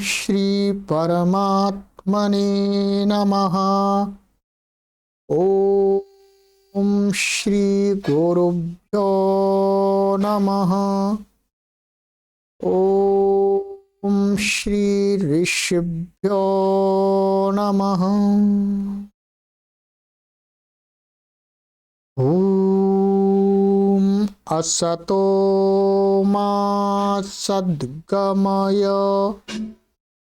श्री परमात्मने नमः। ओम श्री गुरुभ्यो नमः। ओम श्री ऋषिभ्यो नमः। ओम असतो मा सद्गमय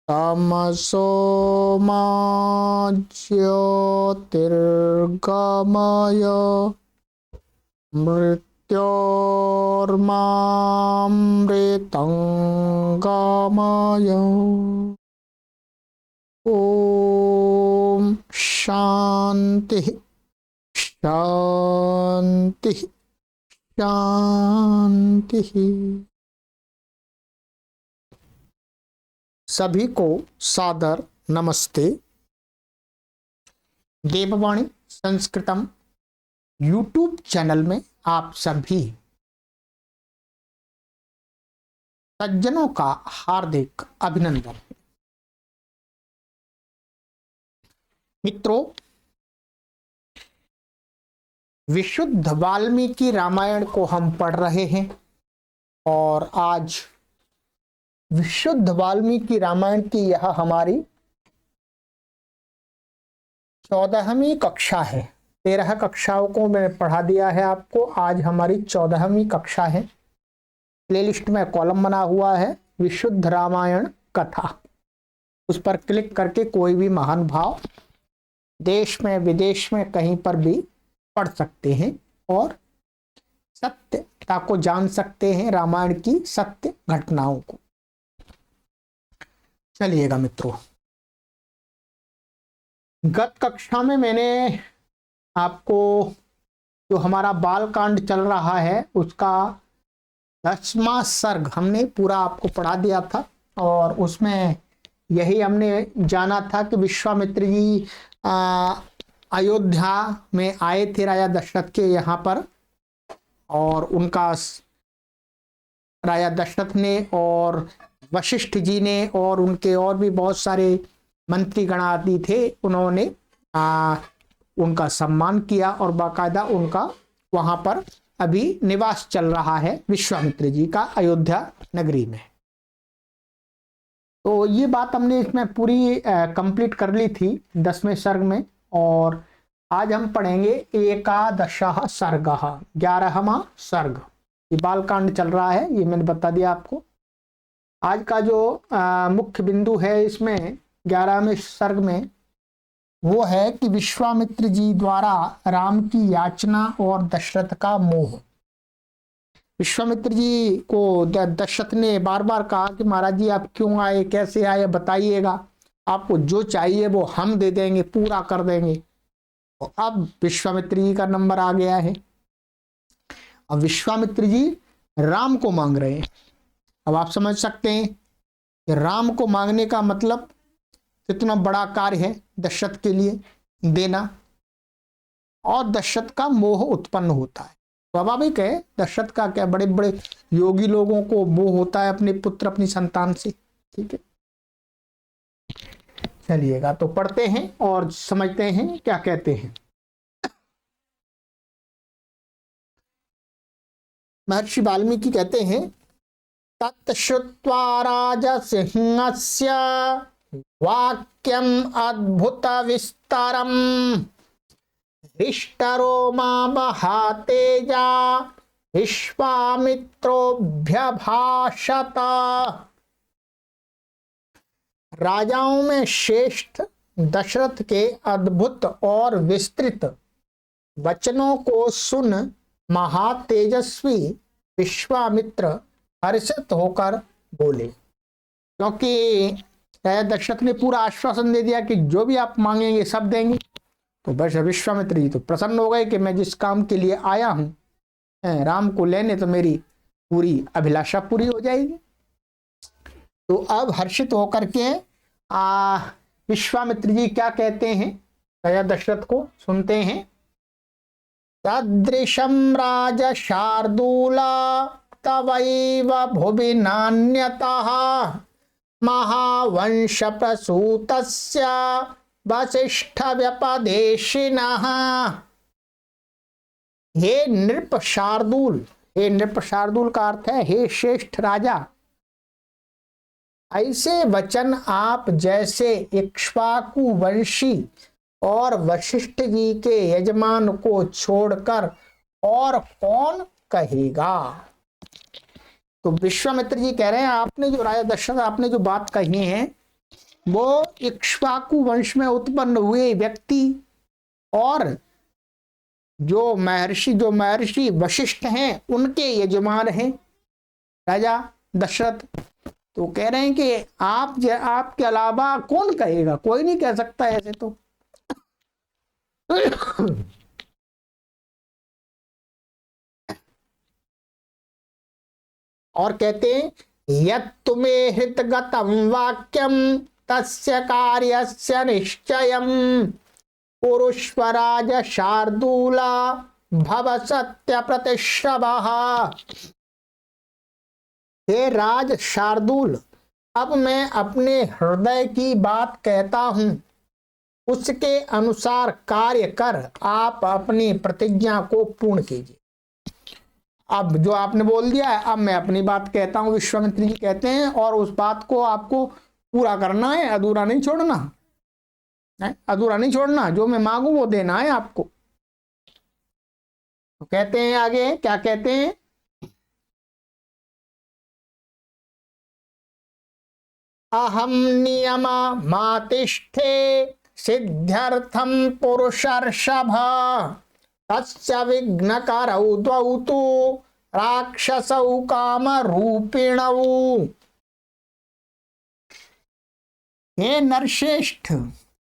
तमसो मा ज्योतिर्गमय मृत्योर्मामृतंगमय। ओम शांति शांति शांति। सभी को सादर नमस्ते। देववाणी संस्कृतम यूट्यूब चैनल में आप सभी सज्जनों का हार्दिक अभिनंदन। मित्रों, विशुद्ध वाल्मीकि रामायण को हम पढ़ रहे हैं और आज विशुद्ध वाल्मीकि रामायण की यह हमारी 14वीं कक्षा है। 13 कक्षाओं को मैंने पढ़ा दिया है आपको। आज हमारी 14वीं कक्षा है। प्लेलिस्ट में कॉलम बना हुआ है विशुद्ध रामायण कथा। उस पर क्लिक करके कोई भी महान भाव देश में विदेश में कहीं पर भी पढ़ सकते हैं और सत्यता को जान सकते हैं, रामायण की सत्य घटनाओं को। चलिएगा मित्रों, गत कक्षा में मैंने आपको जो हमारा बाल कांड चल रहा है उसका 10वां सर्ग हमने पूरा आपको पढ़ा दिया था और उसमें यही हमने जाना था कि विश्वामित्र जी अयोध्या में आए थे राजा दशरथ के यहाँ पर, और उनका राजा दशरथ ने और वशिष्ठ जी ने और उनके और भी बहुत सारे मंत्रीगण आदि थे, उन्होंने उनका सम्मान किया और बाकायदा उनका वहां पर अभी निवास चल रहा है विश्वामित्र जी का अयोध्या नगरी में। तो ये बात हमने इसमें पूरी कंप्लीट कर ली थी 10वें सर्ग में, और आज हम पढ़ेंगे एकादशः सर्गः, 11वां सर्ग। ये बालकांड चल रहा है, ये मैंने बता दिया आपको। आज का जो मुख्य बिंदु है इसमें 11वें सर्ग में वो है कि विश्वामित्र जी द्वारा राम की याचना और दशरथ का मोह। विश्वामित्र जी को दशरथ ने बार बार कहा कि महाराज जी आप क्यों आए, कैसे आए, बताइएगा, आपको जो चाहिए वो हम दे देंगे, पूरा कर देंगे। तो अब विश्वामित्र जी का नंबर आ गया है। अब विश्वामित्र जी राम को मांग रहे हैं। अब आप समझ सकते हैं कि राम को मांगने का मतलब कितना बड़ा कार्य है दशरथ के लिए देना, और दशरथ का मोह उत्पन्न होता है। स्वाभाविक है, दशरथ का क्या, बड़े बड़े योगी लोगों को मोह होता है अपने पुत्र अपनी संतान से। ठीक है, चलिएगा तो पढ़ते हैं और समझते हैं क्या कहते हैं। महर्षि वाल्मीकि कहते हैं, तत्श्रुत्वा राजसिंहस्य वाक्यम अद्भुत विस्तरम हृष्टरोमा महातेजा विश्वामित्रोऽभ्यभाषत। राजाओं में श्रेष्ठ दशरथ के अद्भुत और विस्तृत वचनों को सुन महातेजस्वी विश्वामित्र हर्षित होकर बोले, क्योंकि दशरथ ने पूरा आश्वासन दे दिया कि जो भी आप मांगेंगे सब देंगे। तो बस विश्वामित्र जी तो प्रसन्न हो गए कि मैं जिस काम के लिए आया हूं राम को लेने, तो मेरी पूरी अभिलाषा पूरी हो जाएगी। तो अब हर्षित होकर के विश्वामित्र जी क्या कहते हैं राजा दशरथ को, सुनते हैं। सदृशं राज शार्दूला तवैव भुवि नान्यतः महावंश प्रसूतस्य वसिष्ठ व्यपदेशिनः। हे नृप शार्दूल, हे नृप शार्दूल का अर्थ है हे श्रेष्ठ राजा, ऐसे वचन आप जैसे इक्ष्वाकु वंशी और वशिष्ठ जी के यजमान को छोड़कर और कौन कहेगा। तो विश्वामित्र जी कह रहे हैं आपने जो राजा दशरथ आपने जो बात कही है वो इक्ष्वाकु वंश में उत्पन्न हुए व्यक्ति और जो महर्षि वशिष्ठ हैं उनके यजमान हैं राजा दशरथ। तो कह रहे हैं कि आपके अलावा कौन कहेगा, कोई नहीं कह सकता ऐसे तो। और कहते हैं यत् तुम्हें हृतगतं वाक्यम तस्य कार्यस्य निश्चयम् पुरुषराज शार्दूला भव सत्य प्रतिश्रवः। हे राज शार्दूल, अब मैं अपने हृदय की बात कहता हूं, उसके अनुसार कार्य कर आप अपनी प्रतिज्ञा को पूर्ण कीजिए। अब जो आपने बोल दिया है अब मैं अपनी बात कहता हूं, विश्वामित्र जी कहते हैं, और उस बात को आपको पूरा करना है, अधूरा नहीं छोड़ना है, अधूरा नहीं छोड़ना, जो मैं मांगू वो देना है आपको। तो कहते हैं आगे क्या कहते हैं, अहम नियम मातिष्ठे सिद्ध्यर्थम पुरुषर्षभ तस्य विघ्नकरौ द्वौ तु राक्षसौ काम रूपिणौ। हे नरश्रेष्ठ,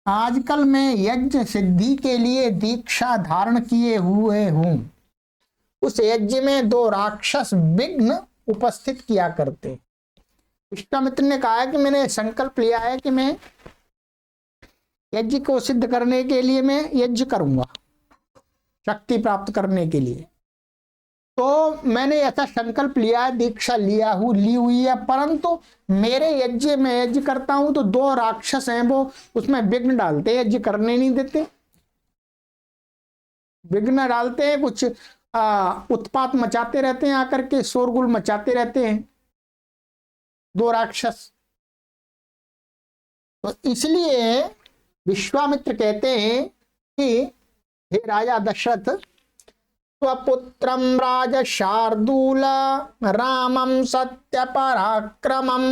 आजकल मैं यज्ञ सिद्धि के लिए दीक्षा धारण किए हुए हूं। उस यज्ञ में 2 राक्षस विघ्न उपस्थित किया करते। विश्वामित्र ने कहा कि मैंने संकल्प लिया है कि मैं यज्ञ को सिद्ध करने के लिए मैं यज्ञ करूंगा, शक्ति प्राप्त करने के लिए। तो मैंने ऐसा संकल्प लिया है, दीक्षा ली हुई है, परंतु मेरे यज्ञ में यज्ञ करता हूं तो 2 राक्षस हैं वो उसमें विघ्न डालते, यज्ञ करने नहीं देते, विघ्न डालते हैं, कुछ उत्पात मचाते रहते हैं, आकर के शोरगुल मचाते रहते हैं 2 राक्षस। तो इसलिए विश्वामित्र कहते हैं कि हे राजा दशरथ, स्वपुत्रम राज शार्दूल रामम सत्य पराक्रमम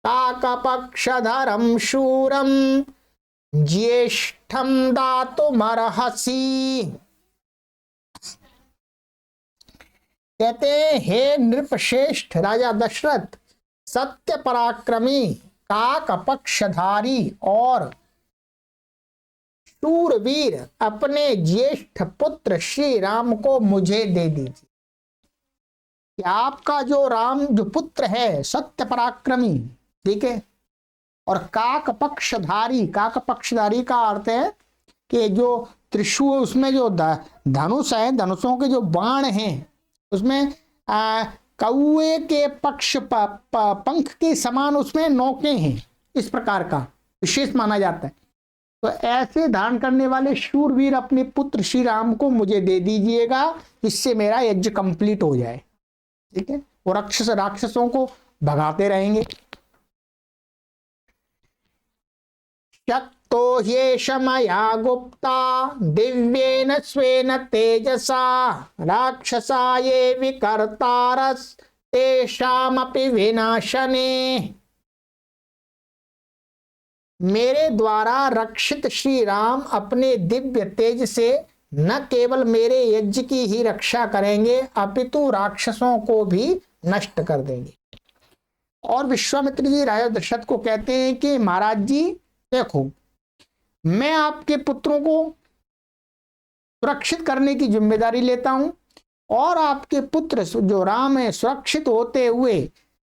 काकपक्षधरम शूरम ज्येष्ठम दातुमर्हसि। कहते हैं हे नृपश्रेष्ठ राजा दशरथ, सत्य पराक्रमी काकपक्षधारी और शूरवीर अपने ज्येष्ठ पुत्र श्री राम को मुझे दे दीजिए। कि आपका जो राम जो पुत्र है सत्य पराक्रमी, ठीक है, और काकपक्षधारी, काकपक्षधारी का अर्थ है कि जो त्रिशूल उसमें जो धनुष है, धनुषों के जो बाण हैं उसमें कौए के पक्ष पंख के समान उसमें नौके हैं, इस प्रकार का विशेष माना जाता है। तो ऐसे धारण करने वाले शूरवीर अपने पुत्र श्री राम को मुझे दे दीजिएगा, इससे मेरा यज्ञ कंप्लीट हो जाए, ठीक है। वो राक्षसों को भगाते रहेंगे। शक्तो ह्येष मया गुप्ता दिव्येन स्वेन तेजसा राक्षसा ये विकर्तारस् तेषामपि विनाशने। मेरे द्वारा रक्षित श्री राम अपने दिव्य तेज से न केवल मेरे यज्ञ की ही रक्षा करेंगे अपितु राक्षसों को भी नष्ट कर देंगे। और विश्वामित्र जी राजा दशरथ को कहते हैं कि महाराज जी देखो, मैं आपके पुत्रों को सुरक्षित करने की जिम्मेदारी लेता हूं और आपके पुत्र जो राम है सुरक्षित होते हुए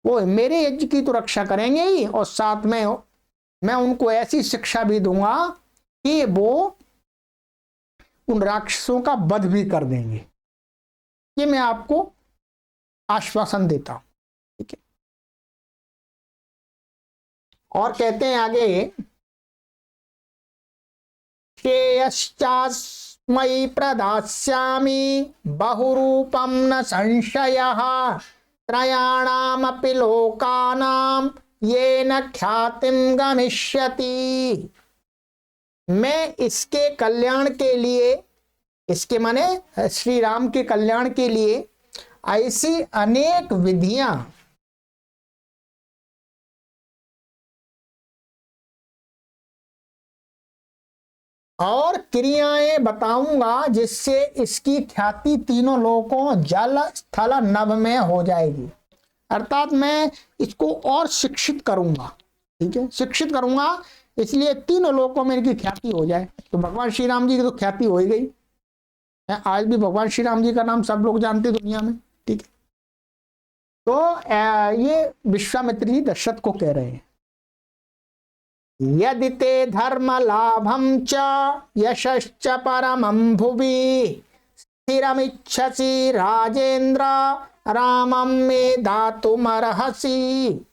वो मेरे यज्ञ की तो रक्षा करेंगे ही, और साथ में मैं उनको ऐसी शिक्षा भी दूंगा कि वो उन राक्षसों का वध भी कर देंगे। ये मैं आपको आश्वासन देता हूं, ठीक है। और कहते हैं आगे, श्रेयश्चास्मै प्रदास्यामि बहुरूपं न संशयः त्रयाणामपि लोकानां येन ख्यातिं गमिष्यति। मैं इसके कल्याण के लिए, इसके माने श्री राम के कल्याण के लिए ऐसी अनेक विधियां और क्रियाएं बताऊंगा जिससे इसकी ख्याति तीनों लोकों जल स्थल नभ में हो जाएगी। अर्थात मैं इसको और शिक्षित करूंगा, ठीक है, शिक्षित करूंगा, इसलिए तीनों लोकों में इनकी ख्याति हो जाए। तो भगवान श्री राम जी की तो ख्याति हो ही गई, आज भी भगवान श्री राम जी का नाम सब लोग जानते दुनिया में, ठीक है। तो ये विश्वामित्र जी दशरथ को कह रहे हैं, यदि ते धर्म लाभम च यशश्च परमं भुवि स्थिरमिच्छसि राजेंद्र रामं मे दातुमर्हसि।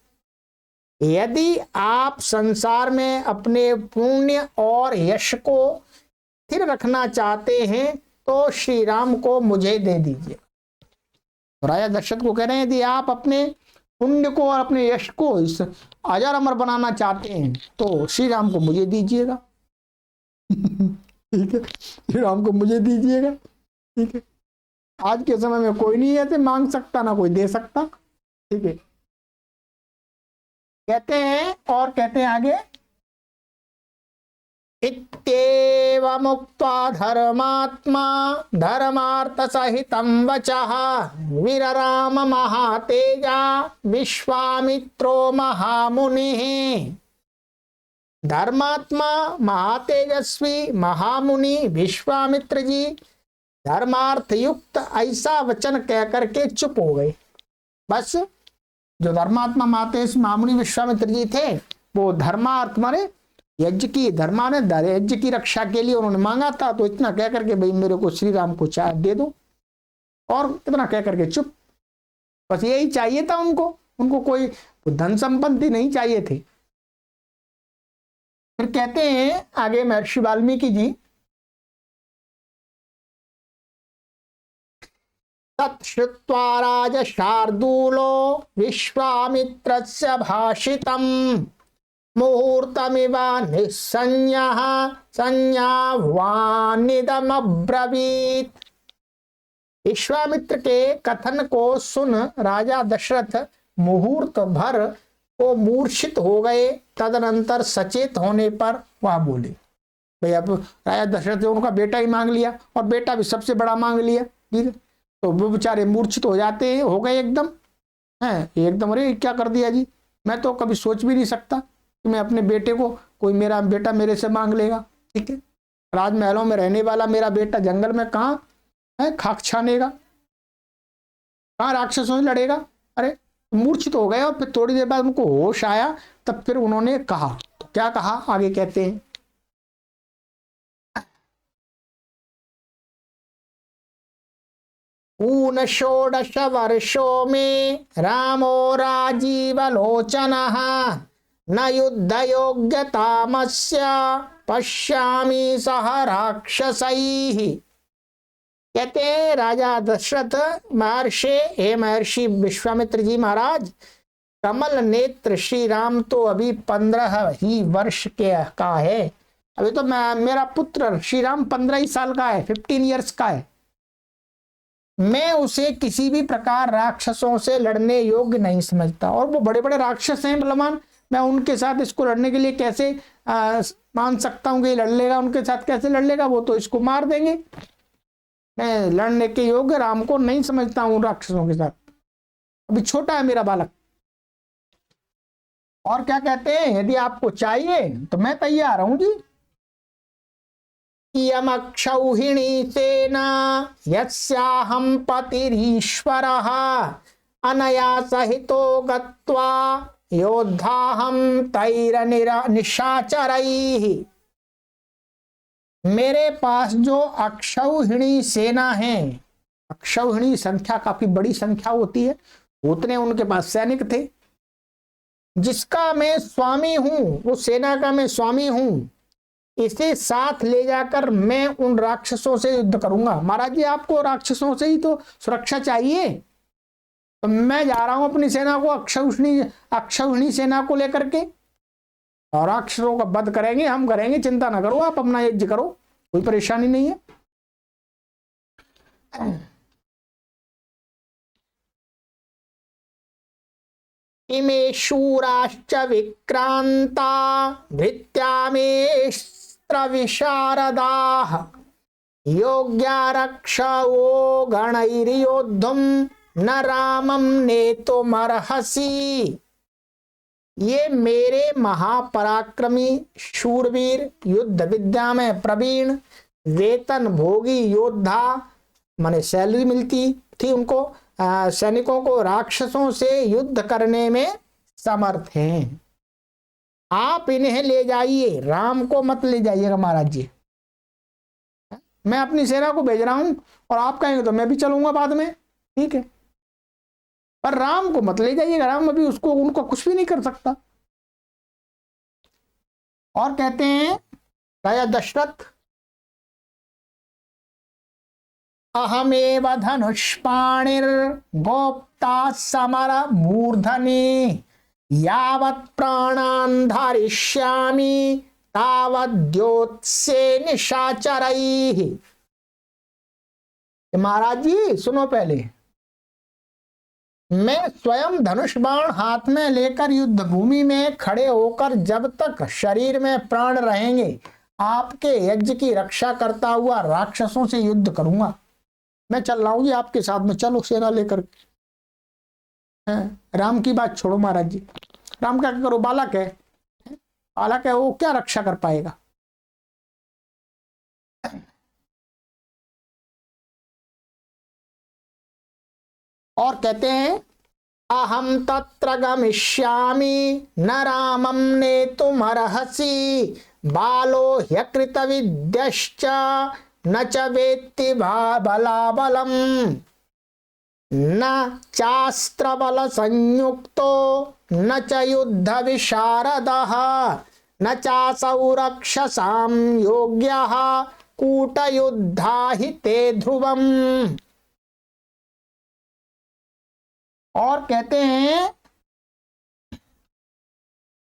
यदि आप संसार में अपने पुण्य और यश को स्थिर रखना चाहते हैं तो श्री राम को मुझे दे दीजिए। तो राजा दशरथ को कह रहे हैं, यदि आप अपने पुण्य को और अपने यश को इस अजर अमर बनाना चाहते हैं तो श्री राम को मुझे दीजिएगा। ठीक है, श्री राम को मुझे दीजिएगा, ठीक है। आज के समय में कोई नहीं ऐसे मांग सकता, ना कोई दे सकता, ठीक है। कहते हैं और कहते हैं आगे, इत्येवमुक्त्वा धर्मात्मा धर्मार्थ सहितं वचः वीरराम महातेजा विश्वामित्रो महामुनिः। धर्मात्मा महातेजस्वी महामुनि विश्वामित्र जी धर्मार्थ युक्त ऐसा वचन कह करके चुप हो गए। बस जो धर्मात्मा महातेजस्वी महामुनि विश्वामित्र जी थे वो धर्मार्थ माने यज्ञ की, धर्मा ने यज्ञ की रक्षा के लिए उन्होंने मांगा था, तो इतना कह करके भाई मेरे को श्री राम को चाय दे दो, और इतना कह करके चुप। बस यही चाहिए था उनको, उनको कोई धन संपत्ति नहीं चाहिए थे। फिर कहते हैं आगे महर्षि वाल्मीकि जी, तत्श्रुत्वा राज शार्दूलो विश्वामित्रस्य भाषितम् मुहूर्तमिव निस्संज्ञः संज्ञावानिदमब्रवीत्। विश्वामित्र के कथन को सुन राजा दशरथ मुहूर्त भर को मूर्छित हो गए। तदनंतर सचेत होने पर वह बोले, भाई अब राजा दशरथ ने उनका बेटा ही मांग लिया और बेटा भी सबसे बड़ा मांग लिया, ठीक है। तो वो बेचारे मूर्छित हो जाते हैं, हो गए एकदम, है एकदम, अरे क्या कर दिया जी, मैं तो कभी सोच भी नहीं सकता कि मैं अपने बेटे को, कोई मेरा बेटा मेरे से मांग लेगा, ठीक है। राजमहलों में रहने वाला मेरा बेटा जंगल में कहाँ है खाक छानेगा, कहाँ राक्षसों से लड़ेगा। अरे मूर्छित हो गए और फिर थोड़ी देर बाद उनको होश आया, तब फिर उन्होंने कहा, तो क्या कहा आगे कहते हैं, ऊन षोडश वर्षो में रामो राजीवलोचनः न युद्ध योग्यतामस्य पश्यामि सह राक्षसैः। कहते हैं राजा दशरथ महर्षि, हे महर्षि विश्वामित्र जी महाराज, कमल नेत्र श्री राम तो अभी 15 ही वर्ष के का है, अभी तो मेरा पुत्र श्री राम 15 ही साल का है, 15 ईयर्स का है। मैं उसे किसी भी प्रकार राक्षसों से लड़ने योग्य नहीं समझता, और वो बड़े बड़े राक्षस हैं बलवान, मैं उनके साथ इसको लड़ने के लिए कैसे मान सकता हूँ कि लड़ लेगा, उनके साथ कैसे लड़ लेगा, वो तो इसको मार देंगे। मैं लड़ने के योग्य राम को नहीं समझता हूँ राक्षसों के साथ, अभी छोटा है मेरा बालक। और क्या कहते हैं, यदि आपको चाहिए तो मैं तैयार हूं जी। यमक्षौहिणी सेना यस्याहं पतिरीश्वरः अनया सहितो गत्वा योद्धाहं तैरनिशाचरैः। मेरे पास जो अक्षौहिणी सेना है, अक्षौहिणी संख्या काफी बड़ी संख्या होती है, उतने उनके पास सैनिक थे, जिसका मैं स्वामी हूं, वो सेना का मैं स्वामी हूं, इसे साथ ले जाकर मैं उन राक्षसों से युद्ध करूंगा। महाराज जी आपको राक्षसों से ही तो सुरक्षा चाहिए, तो मैं जा रहा हूं अपनी सेना को, अक्षौहिणी सेना को लेकर के, और राक्षसों का वध करेंगे, हम करेंगे, चिंता ना करो, आप अपना यज्ञ करो, कोई परेशानी नहीं है। इमे शूराश्च विक्रांता भृत्यामेस्त्र विशारदाः योग्या रक्षवो गणैर्योद्धुम न रामम नेतुमर्हसि। ये मेरे महापराक्रमी शूरवीर, युद्ध विद्या में प्रवीण, वेतन भोगी योद्धा, माने सैलरी मिलती थी उनको, सैनिकों को राक्षसों से युद्ध करने में समर्थ हैं। आप इन्हें ले जाइए, राम को मत ले जाइएगा महाराज जी। मैं अपनी सेना को भेज रहा हूं और आप कहेंगे तो मैं भी चलूंगा बाद में, ठीक है, पर राम को मत ले जाइएगा, राम अभी उसको उनको कुछ भी नहीं कर सकता। और कहते हैं राजा दशरथ, अहमेव धनुष्पाणिर गोप्ता समर मूर्धनि यावत् प्राणान् धारिष्यामि तावद्योत्से निशाचरैः। महाराज जी सुनो, पहले मैं स्वयं धनुष बाण हाथ में लेकर युद्ध भूमि में खड़े होकर जब तक शरीर में प्राण रहेंगे आपके यज्ञ की रक्षा करता हुआ राक्षसों से युद्ध करूंगा। मैं चल रहा हूं जी आपके साथ में, चलो सेना लेकर। राम की बात छोड़ो महाराज जी, राम क्या करो, बालक है, बालक है, वो क्या रक्षा कर पाएगा। और कहते हैं अहम तत्र गमिष्यामि न रामम नेतुमर्हसि बालो ह्यकृत विद्यश्च न च वेत्ति बलाबलम न चास्त्र बल संयुक्तो न च युद्ध विशारदः न चासौ रक्षसां योग्यः कूटयुद्धा हि ते ध्रुवम्। और कहते हैं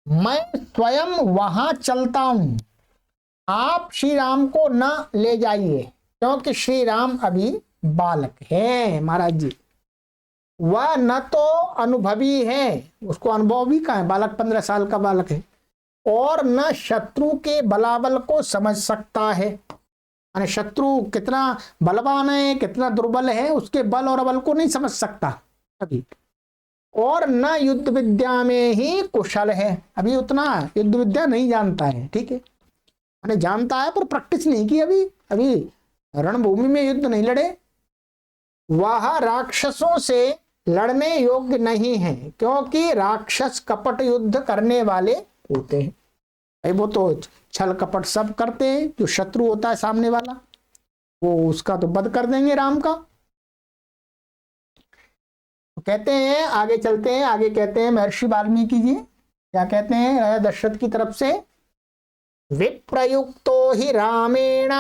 मैं स्वयं वहां चलता हूं, आप श्री राम को न ले जाइए, क्योंकि श्री राम अभी बालक है महाराज जी। वह न तो अनुभवी है, उसको अनुभव भी कहाँ है, बालक 15 साल का बालक है, और न शत्रु के बलाबल को समझ सकता है, यानी शत्रु कितना बलवान है कितना दुर्बल है उसके बल और अबल को नहीं समझ सकता अभी, और न युद्ध विद्या में ही कुशल है, अभी उतना युद्ध विद्या नहीं जानता है, ठीक है, मैंने जानता है पर प्रैक्टिस नहीं की अभी, अभी रणभूमि में युद्ध नहीं लड़े। वह राक्षसों से लड़ने योग्य नहीं है, क्योंकि राक्षस कपट युद्ध करने वाले होते हैं। भाई वो तो छल कपट सब करते हैं, जो शत्रु होता है सामने वाला वो उसका तो वध कर देंगे राम का। तो कहते हैं आगे चलते हैं, आगे कहते हैं महर्षि वाल्मीकि जी क्या कहते हैं राजा दशरथ की तरफ से, विप्रयुक्तो हि रामेण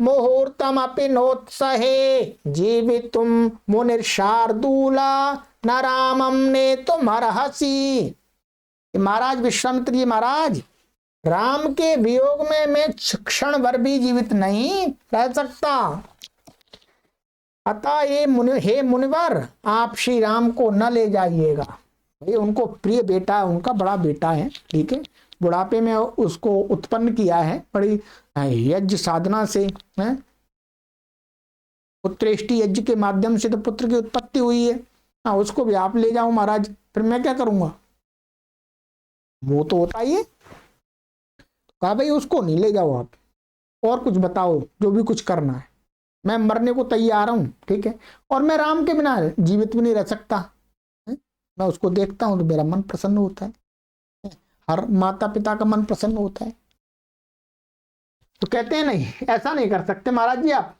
मुहूर्तमपि नोत्सहे जीवितुम मुनिर्शार्दूला न रामम नेतुमर्हसि। महाराज विश्वामित्र जी महाराज, राम के वियोग में मैं क्षण भर भी जीवित नहीं रह सकता, अतः ये हे मुनिवर आप श्री राम को न ले जाइएगा। भाई उनको प्रिय बेटा है, उनका बड़ा बेटा है, ठीक है, बुढ़ापे में उसको उत्पन्न किया है बड़ी यज्ञ साधना से, है पुत्रेष्टि यज्ञ के माध्यम से तो पुत्र की उत्पत्ति हुई है। हाँ उसको भी आप ले जाओ महाराज, फिर मैं क्या करूंगा, वो तो होता ही है। कहा भाई उसको नहीं ले जाओ आप, और कुछ बताओ जो भी कुछ करना है, मैं मरने को तैयार हूं, ठीक है, और मैं राम के बिना जीवित भी नहीं रह सकता है? मैं उसको देखता हूं तो मेरा मन प्रसन्न होता है, हर माता पिता का मन प्रसन्न होता है। तो कहते हैं नहीं ऐसा नहीं कर सकते महाराज जी आप,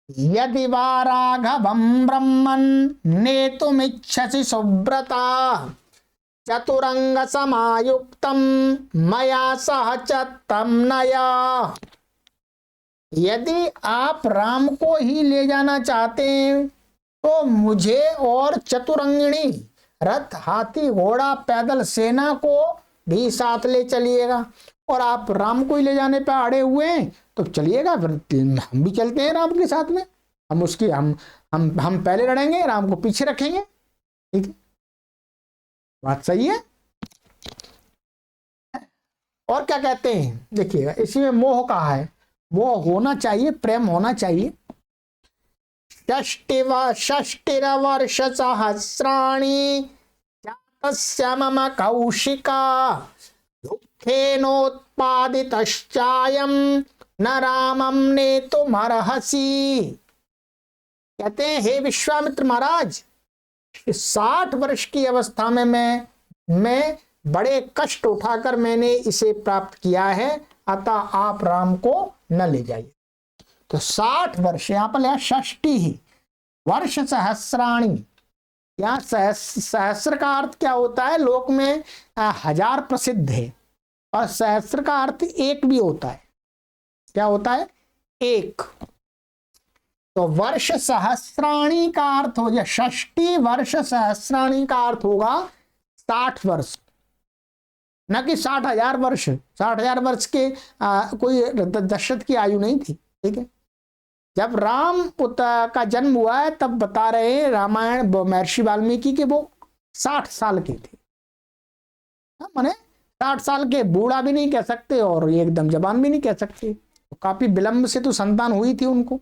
यदि वा राघवं ब्रह्मन् नेतुमिच्छसि सुव्रता चतुरंग समायुक्तम मया सह च तम नया। यदि आप राम को ही ले जाना चाहते हैं तो मुझे और चतुरंगिणी रथ हाथी घोड़ा पैदल सेना को भी साथ ले चलिएगा। और आप राम को ही ले जाने पे अड़े हुए हैं तो चलिएगा, फिर हम भी चलते हैं राम के साथ में। हम उसकी हम पहले लड़ेंगे, राम को पीछे रखेंगे। ठीक है, बात सही है। और क्या कहते हैं देखिएगा, इसी में मोह कहा है, मोह होना चाहिए, प्रेम होना चाहिए। षष्टिरवर्ष सहस्राणि जातस्य मम कौशिका दुःखेनोत्पादितश्चायं न रामं नेतुमर्हसि। कहते हैं हे विश्वामित्र महाराज, 60 वर्ष की अवस्था में मैं बड़े कष्ट उठाकर मैंने इसे प्राप्त किया है, अतः आप राम को न ले जाइए। तो 60 वर्ष, यहां पर लिया षष्टि ही वर्ष सहस्राणी। यहाँ सहस्र का अर्थ क्या होता है, लोक में 1000 प्रसिद्ध है, और सहस्र का अर्थ एक भी होता है। क्या होता है, एक। तो वर्ष सहस्राणी का अर्थ हो जाए, षष्टि वर्ष सहस्राणी का अर्थ होगा 60 वर्ष, न कि 60,000 वर्ष। 60,000 वर्ष के कोई दशरथ की आयु नहीं थी। ठीक है, जब राम का जन्म हुआ है तब बता रहे हैं रामायण महर्षि वाल्मीकि के वो 60 साल के थे। माने 60 साल के बूढ़ा भी नहीं कह सकते और एकदम जवान भी नहीं कह सकते, तो काफी विलंब से तो संतान हुई थी उनको।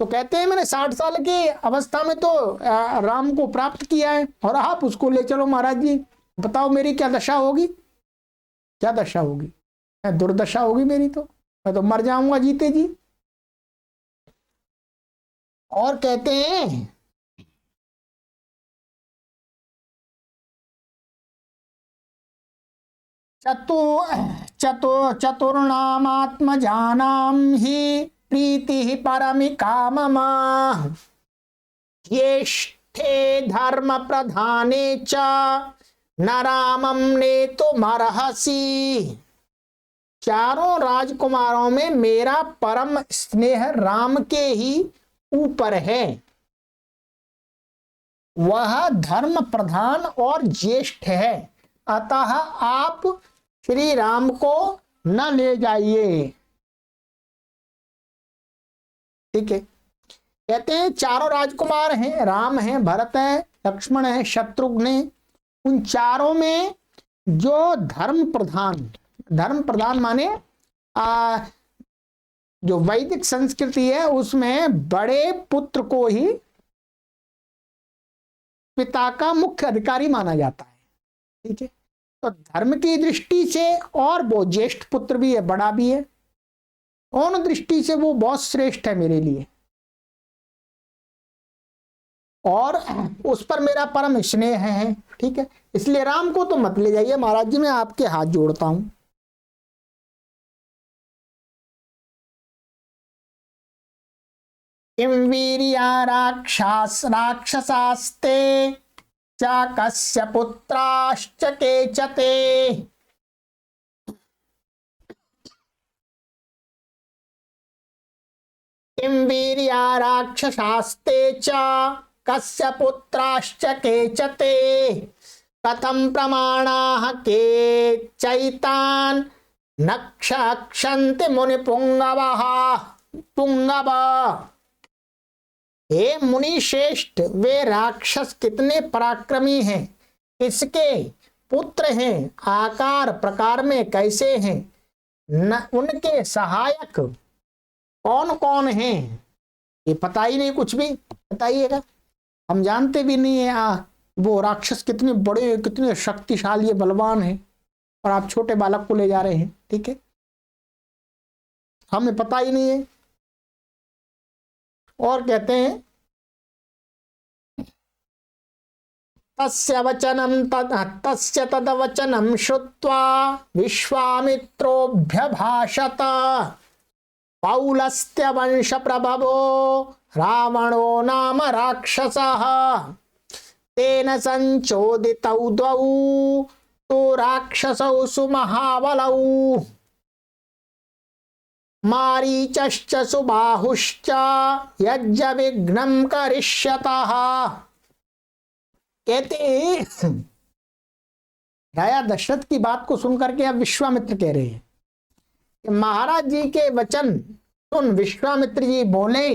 तो कहते हैं मैंने 60 साल की अवस्था में तो राम को प्राप्त किया है, और आप उसको ले चलो महाराज जी। बताओ मेरी क्या दशा होगी, क्या दशा होगी, दुर्दशा होगी मेरी, तो मैं तो मर जाऊंगा जीते जी। और कहते हैं चतुर्नामात्मजानां हि प्रीति परमिका मम ज्येष्ठे धर्म प्रधाने च न रामं नेतुमर्हसि। चारों राजकुमारों में मेरा परम स्नेह राम के ही ऊपर है, वह धर्म प्रधान और ज्येष्ठ है, अतः आप श्री राम को न ले जाइए। ठीक है, कहते हैं चारों राजकुमार हैं, राम है, भरत है, लक्ष्मण है, शत्रुघ्न है। उन चारों में जो धर्म प्रधान माने जो वैदिक संस्कृति है उसमें बड़े पुत्र को ही पिता का मुख्य अधिकारी माना जाता है। ठीक है, तो धर्म की दृष्टि से और वो ज्येष्ठ पुत्र भी है, बड़ा भी है, दोनों दृष्टि से वो बहुत श्रेष्ठ है मेरे लिए, और उस पर मेरा परम स्नेह है। ठीक है, इसलिए राम को तो मत ले जाइए महाराज जी, मैं आपके हाथ जोड़ता हूं। किं वीर्या राक्षसास्ते च कस्य पुत्राश्च केचते। किं वीर्या राक्षसास्ते च कस्य पुत्राश्च केचते। कथं प्रमाणाः के चैतान् नक्षन्ति मुनिपुंगवः पुंगव। हे मुनि श्रेष्ठ, वे राक्षस कितने पराक्रमी हैं, किसके पुत्र हैं, आकार प्रकार में कैसे हैं, न उनके सहायक कौन कौन हैं, ये पता ही नहीं, कुछ भी बताइएगा, हम जानते भी नहीं है। वो राक्षस कितने बड़े, कितने शक्तिशाली, बलवान हैं, और आप छोटे बालक को ले जा रहे हैं। ठीक है, हमें पता ही नहीं है। और कहते हैं तस्य तदवचनं श्रुत्वा विश्वामित्रोऽभ्यभाषत। पौलस्त्य वंश प्रभवो रावणो नाम राक्षसः तेन संचोदितौ द्वौ तो राक्षसौ सुमहाबलौ मारीचश्च सुबाहुश्च यज्ञ विघ्नं करिष्यतः। कहते राजा दशरथ की बात को सुनकर के अब विश्वामित्र कह रहे हैं कि महाराज जी के वचन सुन। विश्वामित्र जी बोले,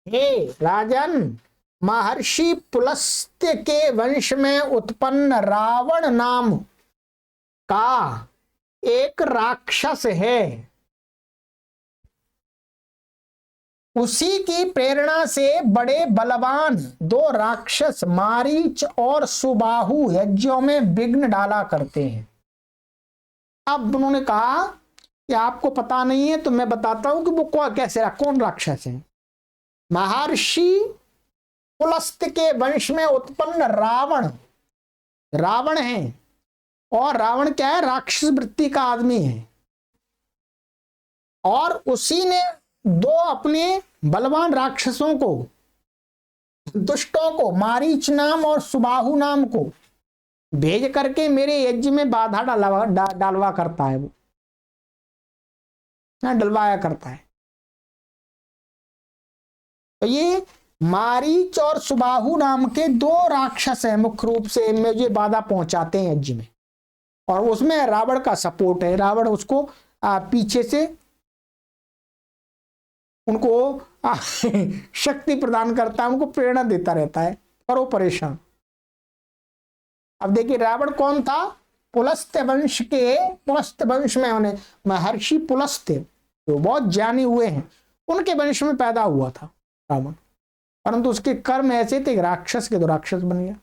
हे राजन, महर्षि पुलस्त्य के वंश में उत्पन्न रावण नाम का एक राक्षस है। उसी की प्रेरणा से बड़े बलवान दो राक्षस मारीच और सुबाहु यज्ञों में विघ्न डाला करते हैं। अब उन्होंने कहा कि आपको पता नहीं है तो मैं बताता हूं कि वो कैसे कौन राक्षस है। महर्षि पुलस्त्य के वंश में उत्पन्न रावण है। और रावण क्या है? राक्षस वृत्ति का आदमी है। और उसी ने दो अपने बलवान राक्षसों को, दुष्टों को, मारीच नाम और सुबाहु नाम को भेज करके मेरे यज्ञ में बाधा डालवा करता है। वो डलवाया करता है। तो ये मारीच और सुबाहु नाम के दो राक्षस हैं, मुख्य रूप से मुझे बाधा पहुंचाते हैं यज्ञ में। और उसमें रावण का सपोर्ट है। रावण उसको पीछे से उनको शक्ति प्रदान करता है, उनको प्रेरणा देता रहता है और वो परेशान। अब देखिए रावण कौन था? पुलस्त्य वंश में होने महर्षि पुलस्त्य जो बहुत ज्ञानी हुए हैं, उनके वंश में पैदा हुआ था रावण। परंतु उसके कर्म ऐसे थे, राक्षस के तो राक्षस बन गया।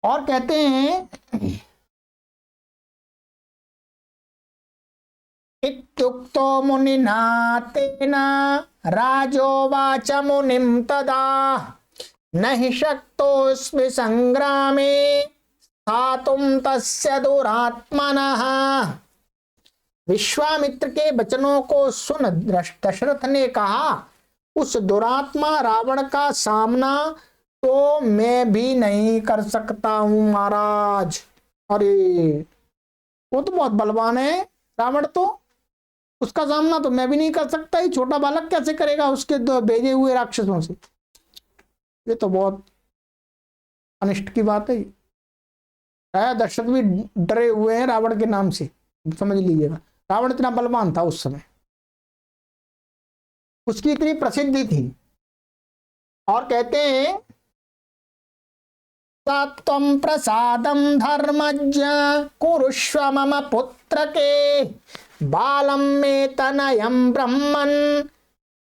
और कहते हैं इत्युक्तो मुनिना तेन राजोवाच मुनिं तदा न हि शक्तोऽस्मि संग्रामे स्थातुं तस्य दुरात्मनः। विश्वामित्र के वचनों को सुन दशरथ ने कहा, उस दुरात्मा रावण का सामना तो मैं भी नहीं कर सकता हूं महाराज। अरे वो तो बहुत बलवान है रावण, तो उसका सामना तो मैं भी नहीं कर सकता। ही छोटा बालक कैसे करेगा उसके दो भेजे हुए राक्षसों से? ये तो बहुत अनिष्ट की बात है। राजा दशरथ भी डरे हुए हैं रावण के नाम से, समझ लीजिएगा। रावण इतना बलवान था उस समय, उसकी इतनी प्रसिद्धि थी। और कहते हैं तत्त्वं प्रसादं धर्मज्ञ कुरुष्व मम पुत्र के बालम मे तनयं ब्रह्मन्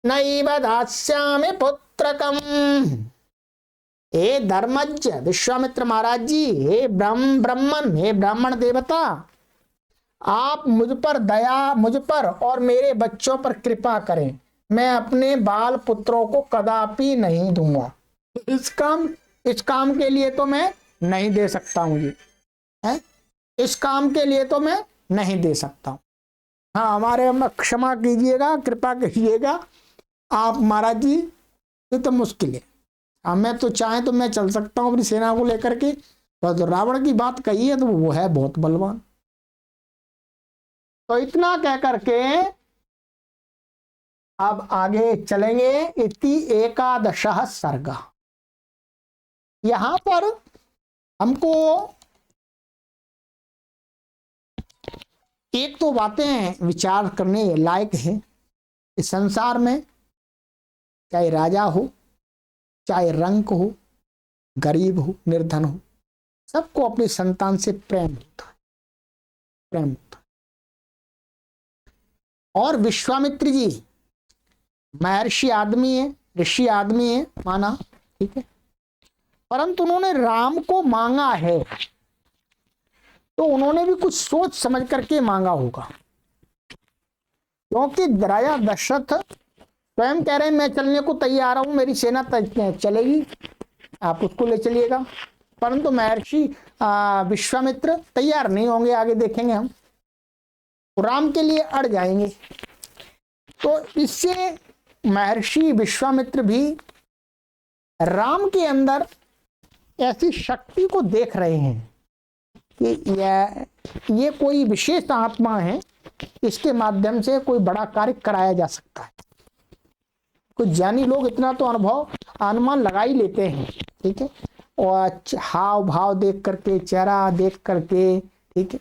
नैव दास्यामि पुत्रकम्। हे धर्मज्ञ विश्वामित्र महाराज जी, हे ब्रह्मन, हे ब्राह्मण देवता, आप मुझ पर और मेरे बच्चों पर कृपा करें। मैं अपने बाल पुत्रों को कदापि नहीं दूंगा। इस काम के लिए तो मैं नहीं दे सकता हूं जी, है? इस काम के लिए तो मैं नहीं दे सकता हूं। हाँ, हमारे क्षमा कीजिएगा, कृपा कीजिएगा आप महाराज जी, ये तो मुश्किल है। हाँ, मैं तो चाहे तो मैं चल सकता हूँ अपनी सेना को लेकर के, तो रावण की बात कही है तो वो है बहुत बलवान। तो इतना कह करके अब आगे चलेंगे। इति एकादशः सर्ग। यहां पर हमको एक तो बातें विचार करने लायक है। इस संसार में चाहे राजा हो, चाहे रंक हो, गरीब हो, निर्धन हो, सबको अपनी संतान से प्रेम होता है, प्रेम होता है। और विश्वामित्र जी महर्षि आदमी है, ऋषि आदमी है, माना ठीक है, परंतु उन्होंने राम को मांगा है तो उन्होंने भी कुछ सोच समझ करके मांगा होगा। क्योंकि राजा दशरथ स्वयं कह रहे हैं मैं चलने को तैयार हूं, मेरी सेना चलेगी, आप उसको ले चलिएगा। परंतु महर्षि विश्वामित्र तैयार नहीं होंगे, आगे देखेंगे हम। तो राम के लिए अड़ जाएंगे। तो इससे महर्षि विश्वामित्र भी राम के अंदर ऐसी शक्ति को देख रहे हैं कि ये कोई विशेष आत्मा है, इसके माध्यम से कोई बड़ा कार्य कराया जा सकता है। कुछ ज्ञानी लोग इतना तो अनुमान लगा ही लेते हैं, ठीक है, और हाव भाव देख करके, चेहरा देख करके, ठीक है,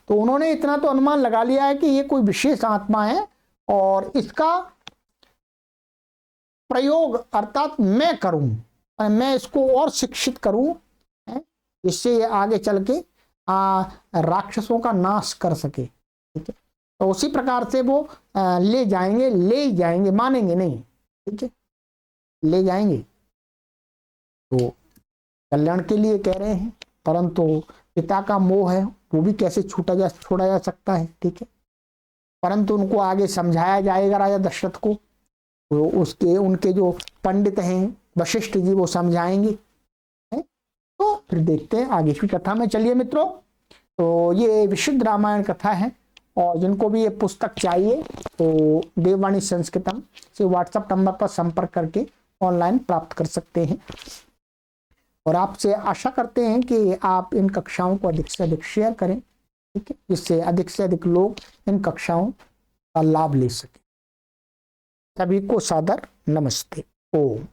तो उन्होंने इतना तो अनुमान लगा लिया है कि ये कोई विशेष आत्मा है और इसका प्रयोग अर्थात मैं करूं, मैं इसको और शिक्षित करूं, जिससे ये आगे चल के राक्षसों का नाश कर सके, ठीक है। तो उसी प्रकार से वो ले जाएंगे, मानेंगे नहीं, ठीक है, ले जाएंगे। तो कल्याण के लिए कह रहे हैं, परंतु पिता का मोह है, वो भी कैसे छोड़ा जा सकता है, ठीक है। परंतु उनको आगे समझाया जाएगा राजा दशरथ को, तो उनके जो पंडित हैं वशिष्ठ जी वो समझाएंगे, है? तो फिर देखते हैं आगे की कथा में। चलिए मित्रों, तो ये विशुद्ध रामायण कथा है, और जिनको भी ये पुस्तक चाहिए तो देववाणी संस्कृतम से व्हाट्सएप नंबर पर संपर्क करके ऑनलाइन प्राप्त कर सकते हैं। और आपसे आशा करते हैं कि आप इन कक्षाओं को अधिक से अधिक शेयर करें, ठीक है, जिससे अधिक से अधिक लोग इन कक्षाओं का लाभ ले सकें। सभी को सादर नमस्ते। ओम।